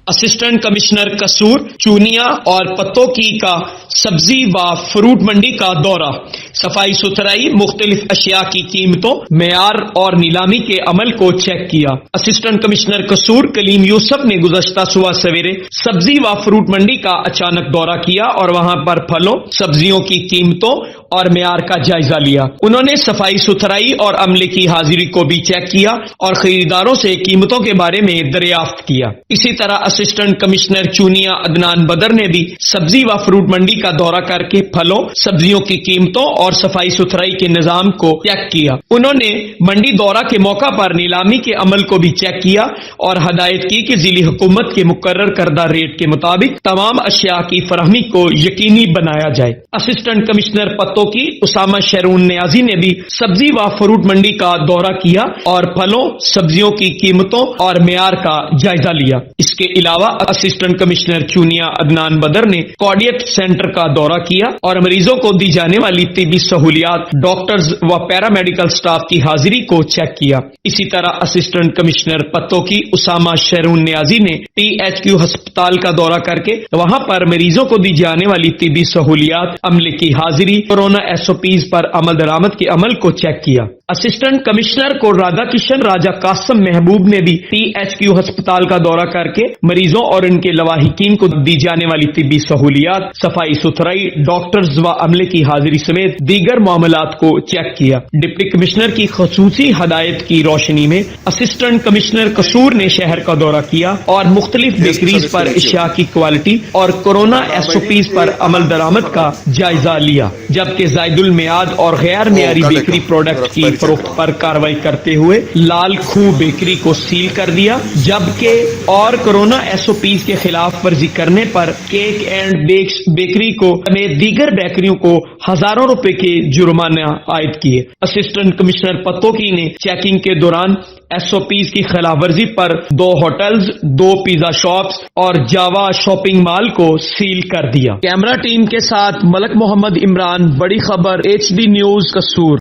Assistant commissioner قصور چونیا اور پتوکی کا سبزی و فروٹ منڈی کا دورہ، صفائی ستھرائی، مختلف اشیاء کی قیمتوں، معیار اور نیلامی کے عمل کو چیک کیا۔ اسسٹنٹ کمشنر قصور کلیم یوسف نے گزشتہ صبح سویرے سبزی و فروٹ منڈی کا اچانک دورہ کیا اور وہاں پر پھلوں، سبزیوں کی قیمتوں اور معیار کا جائزہ لیا۔ انہوں نے صفائی ستھرائی اور عملے کی حاضری کو بھی چیک کیا اور خریداروں سے قیمتوں کے بارے میں دریافت کیا۔ اسی طرح اسسٹنٹ کمشنر چونیا عدنان بدر نے بھی سبزی و فروٹ منڈی کا دورہ کر کے پھلوں، سبزیوں کی قیمتوں اور صفائی ستھرائی کے نظام کو چیک کیا۔ انہوں نے منڈی دورہ کے موقع پر نیلامی کے عمل کو بھی چیک کیا اور ہدایت کی کہ ذیلی حکومت کے مقرر کردہ ریٹ کے مطابق تمام اشیاء کی فراہمی کو یقینی بنایا جائے۔ اسسٹنٹ کمشنر پتوکی اسامہ شیرون نیازی نے بھی سبزی و فروٹ منڈی کا دورہ کیا اور پھلوں، سبزیوں کی قیمتوں اور معیار کا جائزہ لیا۔ اس کے علاوہ اسسٹنٹ کمشنر چونیا عدنان بدر نے کارڈیٹ سینٹر کا دورہ کیا اور مریضوں کو دی جانے والی طبی سہولیات، ڈاکٹرز و پیرامیڈیکل سٹاف کی حاضری کو چیک کیا۔ اسی طرح اسسٹنٹ کمشنر پتوکی اسامہ شیرون نیازی نے پی ایچ کیو ہسپتال کا دورہ کر کے وہاں پر مریضوں کو دی جانے والی طبی سہولیات، عملے کی حاضری، کورونا ایس او پیز پر عمل درآمد کے عمل کو چیک کیا۔ اسسٹنٹ کمشنر کو رادھا کشن راجہ قاسم محبوب نے بھی پی ایچ کیو ہسپتال کا دورہ کر کے مریضوں اور ان کے لواحقین کو دی جانے والی طبی سہولیات، صفائی ستھرائی، ڈاکٹرز و عملے کی حاضری سمیت دیگر معاملات کو چیک کیا۔ ڈپٹی کمشنر کی خصوصی ہدایت کی روشنی میں اسسٹنٹ کمشنر قصور نے شہر کا دورہ کیا اور مختلف بیکریز پر اشیاء کی کوالٹی اور کورونا ایس او پیز پر عمل درآمد کا جائزہ لیا، جبکہ زائد المیعاد اور غیر معیاری بیکری پروڈکٹ کی فروخت پر کارروائی کرتے ہوئے لال کھو بیکری کو سیل کر دیا، جبکہ اور کورونا ایس او پیز کے خلاف ورزی کرنے پر کیک اینڈ بیکس بیکری کو سمیت دیگر بیکریوں کو ہزاروں روپے کے جرمانہ عائد کیے۔ اسسٹنٹ کمشنر پتوکی نے چیکنگ کے دوران ایس او پیز کی خلاف ورزی پر 2 ہوٹلز، 2 پیزا شاپس اور جاوا شاپنگ مال کو سیل کر دیا۔ کیمرہ ٹیم کے ساتھ ملک محمد عمران، بڑی خبر، HD نیوز قصور۔